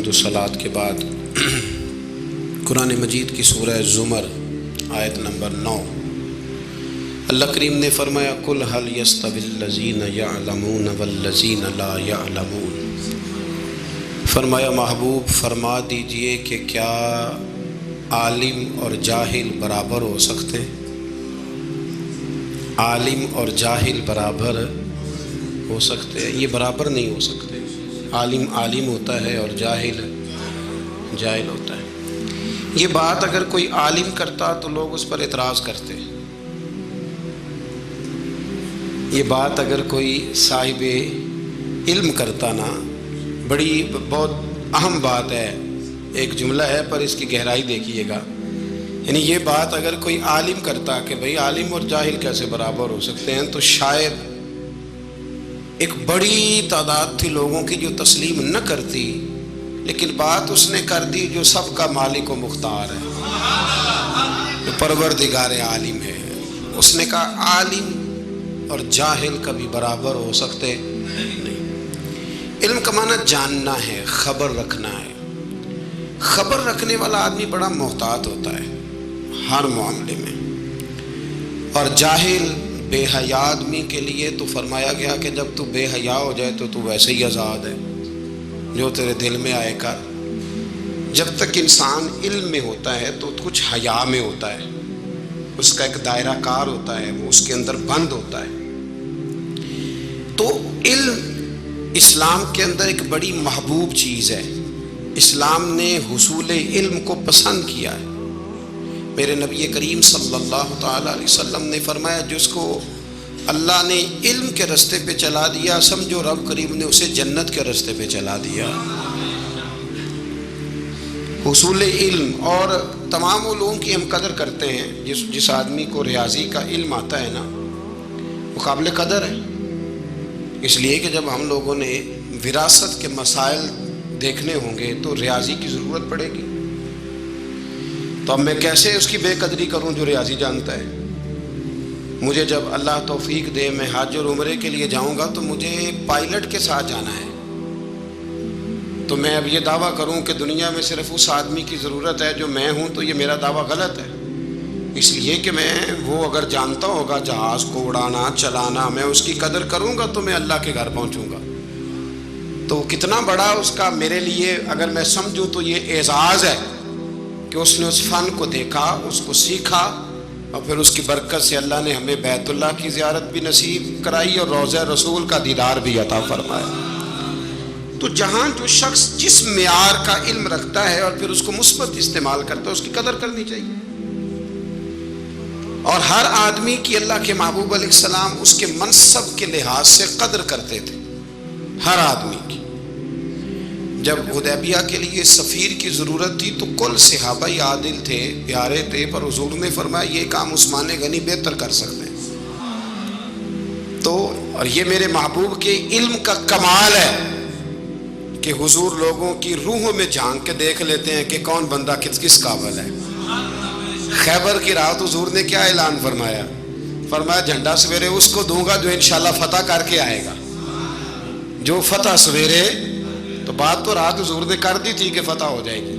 درود و صلات کے بعد قرآن مجید کی سورہ زمر آیت نمبر 9 اللہ کریم نے فرمایا قل هل يستوي الذين يعلمون والذين لا يعلمون، فرمایا محبوب فرما دیجئے کہ کیا عالم اور جاہل برابر ہو سکتے؟ عالم اور جاہل برابر ہو سکتے ہیں؟ یہ برابر نہیں ہو سکتے۔ عالم عالم ہوتا ہے اور جاہل جاہل ہوتا ہے۔ یہ بات اگر کوئی عالم کرتا تو لوگ اس پر اعتراض کرتے، یہ بات اگر کوئی صاحب علم کرتا نا، بہت اہم بات ہے، ایک جملہ ہے پر اس کی گہرائی دیکھیے گا، یعنی یہ بات اگر کوئی عالم کرتا کہ بھئی عالم اور جاہل کیسے برابر ہو سکتے ہیں، تو شاید ایک بڑی تعداد تھی لوگوں کی جو تسلیم نہ کرتی، لیکن بات اس نے کر دی جو سب کا مالک و مختار ہے، جو پروردگار عالم ہے۔ اس نے کہا عالم اور جاہل کبھی برابر ہو سکتے نہیں۔ علم کا معنی جاننا ہے، خبر رکھنا ہے۔ خبر رکھنے والا آدمی بڑا محتاط ہوتا ہے ہر معاملے میں، اور جاہل بے حیا آدمی کے لیے تو فرمایا گیا کہ جب تو بے حیا ہو جائے تو تو ویسے ہی آزاد ہے، جو تیرے دل میں آئے کر۔ جب تک انسان علم میں ہوتا ہے تو کچھ حیا میں ہوتا ہے، اس کا ایک دائرہ کار ہوتا ہے، وہ اس کے اندر بند ہوتا ہے۔ تو علم اسلام کے اندر ایک بڑی محبوب چیز ہے، اسلام نے حصول علم کو پسند کیا ہے۔ میرے نبی کریم صلی اللہ تعالیٰ علیہ وسلم نے فرمایا جس کو اللہ نے علم کے رستے پہ چلا دیا، سمجھو رب کریم نے اسے جنت کے رستے پہ چلا دیا۔ حصول علم اور تمام علوم کی ہم قدر کرتے ہیں۔ جس آدمی کو ریاضی کا علم آتا ہے نا، وہ قابل قدر ہے، اس لیے کہ جب ہم لوگوں نے وراثت کے مسائل دیکھنے ہوں گے تو ریاضی کی ضرورت پڑے گی۔ تو اب میں کیسے اس کی بے قدری کروں جو ریاضی جانتا ہے؟ مجھے جب اللہ توفیق دے میں حج اور عمرے کے لیے جاؤں گا تو مجھے پائلٹ کے ساتھ جانا ہے، تو میں اب یہ دعویٰ کروں کہ دنیا میں صرف اس آدمی کی ضرورت ہے جو میں ہوں، تو یہ میرا دعویٰ غلط ہے، اس لیے کہ میں وہ اگر جانتا ہوگا جہاز کو اڑانا چلانا، میں اس کی قدر کروں گا تو میں اللہ کے گھر پہنچوں گا۔ تو کتنا بڑا اس کا میرے لیے اگر میں سمجھوں تو یہ اعزاز ہے کہ اس نے اس فن کو دیکھا، اس کو سیکھا، اور پھر اس کی برکت سے اللہ نے ہمیں بیت اللہ کی زیارت بھی نصیب کرائی اور روضہ رسول کا دیدار بھی عطا فرمایا۔ تو جہاں جو شخص جس معیار کا علم رکھتا ہے اور پھر اس کو مثبت استعمال کرتا ہے، اس کی قدر کرنی چاہیے۔ اور ہر آدمی کی اللہ کے محبوب علیہ السلام اس کے منصب کے لحاظ سے قدر کرتے تھے، ہر آدمی کی۔ جب حدیبیہ کے لیے سفیر کی ضرورت تھی تو کل صحابہ عادل تھے، پیارے تھے، پر حضور نے فرمایا یہ کام عثمان غنی بہتر کر سکتے ہیں۔ تو اور یہ میرے محبوب کے علم کا کمال ہے کہ حضور لوگوں کی روحوں میں جھانک کے دیکھ لیتے ہیں کہ کون بندہ کس قابل ہے۔ خیبر کی رات حضور نے کیا اعلان فرمایا؟ فرمایا جھنڈا سویرے اس کو دوں گا جو انشاءاللہ فتح کر کے آئے گا، جو فتح سویرے۔ تو بات تو رات حضور نے کر دی تھی کہ فتح ہو جائے گی،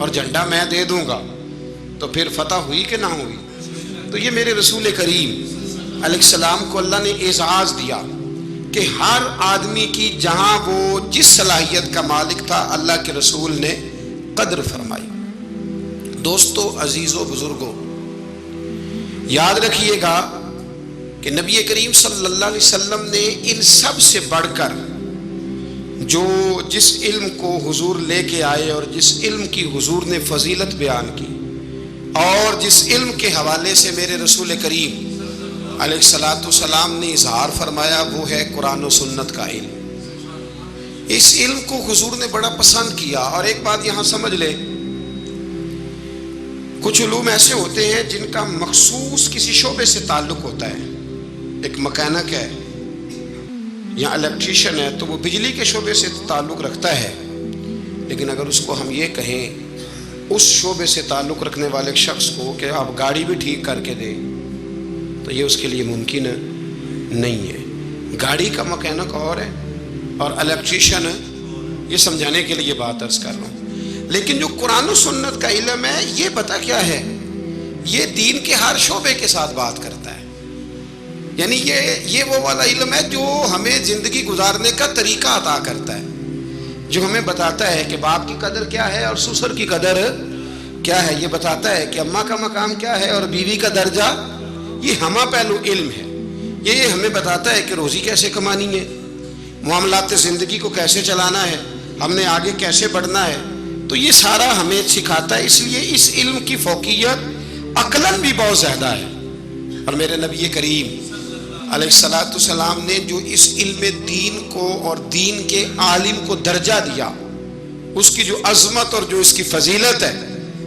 اور جھنڈا میں دے دوں گا، تو پھر فتح ہوئی کہ نہ ہوئی؟ تو یہ میرے رسول کریم علیہ السلام کو اللہ نے اعزاز دیا کہ ہر آدمی کی جہاں وہ جس صلاحیت کا مالک تھا اللہ کے رسول نے قدر فرمائی۔ دوستو، عزیزو، بزرگو، یاد رکھیے گا کہ نبی کریم صلی اللہ علیہ وسلم نے ان سب سے بڑھ کر جس علم کو حضور لے کے آئے اور جس علم کی حضور نے فضیلت بیان کی اور جس علم کے حوالے سے میرے رسول کریم علیہ الصلاۃ والسلام نے اظہار فرمایا، وہ ہے قرآن و سنت کا علم۔ اس علم کو حضور نے بڑا پسند کیا۔ اور ایک بات یہاں سمجھ لے، کچھ علوم ایسے ہوتے ہیں جن کا مخصوص کسی شعبے سے تعلق ہوتا ہے۔ ایک مکینک ہے یا الیکٹریشین ہے تو وہ بجلی کے شعبے سے تعلق رکھتا ہے، لیکن اگر اس کو ہم یہ کہیں اس شعبے سے تعلق رکھنے والے شخص کو کہ آپ گاڑی بھی ٹھیک کر کے دیں، تو یہ اس کے لیے ممکن نہیں ہے۔ گاڑی کا مکینک اور ہے اور الیکٹریشین یہ سمجھانے کے لیے بات عرض کر رہا ہوں. لیکن جو قرآن و سنت کا علم ہے یہ پتہ کیا ہے، یہ دین کے ہر شعبے کے ساتھ بات کرتا ہے. یعنی یہ وہ والا علم ہے جو ہمیں زندگی گزارنے کا طریقہ عطا کرتا ہے، جو ہمیں بتاتا ہے کہ باپ کی قدر کیا ہے اور سسر کی قدر کیا ہے، یہ بتاتا ہے کہ اماں کا مقام کیا ہے اور بیوی کا درجہ. یہ ہمہ پہلو علم ہے. یہ ہمیں بتاتا ہے کہ روزی کیسے کمانی ہے، معاملات زندگی کو کیسے چلانا ہے، ہم نے آگے کیسے بڑھنا ہے. تو یہ سارا ہمیں سکھاتا ہے. اس لیے اس علم کی فوقیت عقلاً بھی بہت زیادہ ہے. اور میرے نبی کریم علیہ الصلاۃ والسلام نے جو اس علم دین کو اور دین کے عالم کو درجہ دیا، اس کی جو عظمت اور جو اس کی فضیلت ہے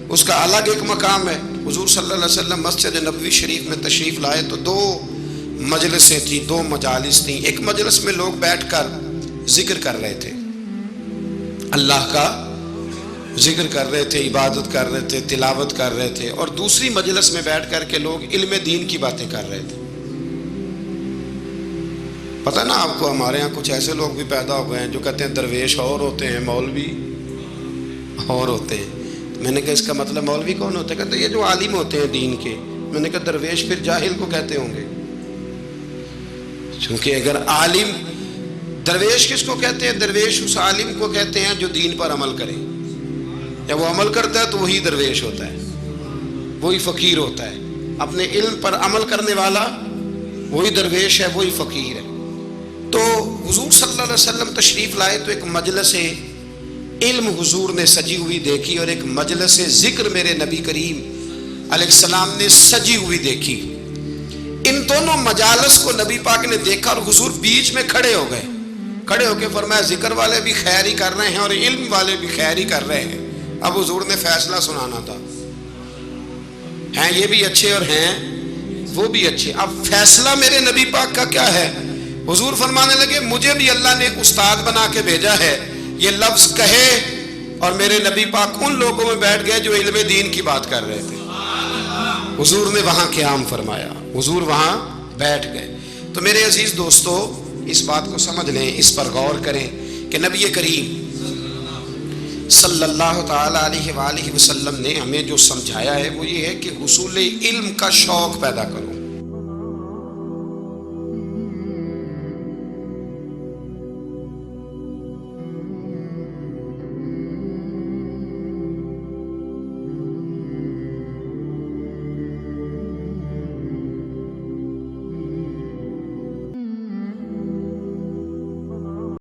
اس کا الگ ایک مقام ہے. حضور صلی اللہ علیہ وسلم مسجد نبوی شریف میں تشریف لائے تو 2 مجلسیں تھیں، 2 مجالس تھیں. ایک مجلس میں لوگ بیٹھ کر ذکر کر رہے تھے، اللہ کا ذکر کر رہے تھے، عبادت کر رہے تھے، تلاوت کر رہے تھے. اور دوسری مجلس میں بیٹھ کر کے لوگ علم دین کی باتیں کر رہے تھے. پتہ نا آپ کو، ہمارے ہاں کچھ ایسے لوگ بھی پیدا ہو گئے ہیں جو کہتے ہیں درویش اور ہوتے ہیں، مولوی اور ہوتے ہیں. میں نے کہا اس کا مطلب مولوی کون ہوتے ہیں؟ کہتے ہیں یہ جو عالم ہوتے ہیں دین کے. میں نے کہا درویش پھر جاہل کو کہتے ہوں گے، چونکہ اگر عالم، درویش کس کو کہتے ہیں؟ درویش اس عالم کو کہتے ہیں جو دین پر عمل کرے. جب وہ عمل کرتا ہے تو وہی درویش ہوتا ہے، وہی فقیر ہوتا ہے. اپنے علم پر عمل کرنے والا وہی درویش ہے، وہی فقیر ہے. تو حضور صلی اللہ علیہ وسلم تشریف لائے تو ایک مجلس علم حضور نے سجی ہوئی دیکھی اور ایک مجلس ذکر میرے نبی کریم علیہ السلام نے سجی ہوئی دیکھی. ان دونوں مجالس کو نبی پاک نے دیکھا اور حضور بیچ میں کھڑے ہو گئے. کھڑے ہو کے فرمایا ذکر والے بھی خیر ہی کر رہے ہیں اور علم والے بھی خیر ہی کر رہے ہیں. اب حضور نے فیصلہ سنانا تھا، ہیں یہ بھی اچھے اور ہیں وہ بھی اچھے. اب فیصلہ میرے نبی پاک کا کیا ہے؟ حضور فرمانے لگے مجھے بھی اللہ نے استاد بنا کے بھیجا ہے. یہ لفظ کہے اور میرے نبی پاک ان لوگوں میں بیٹھ گئے جو علم دین کی بات کر رہے تھے. حضور نے وہاں قیام فرمایا، حضور وہاں بیٹھ گئے. تو میرے عزیز دوستو، اس بات کو سمجھ لیں، اس پر غور کریں کہ نبی کریم صلی اللہ تعالی علیہ وآلہ وسلم نے ہمیں جو سمجھایا ہے وہ یہ ہے کہ حصول علم کا شوق پیدا کرو.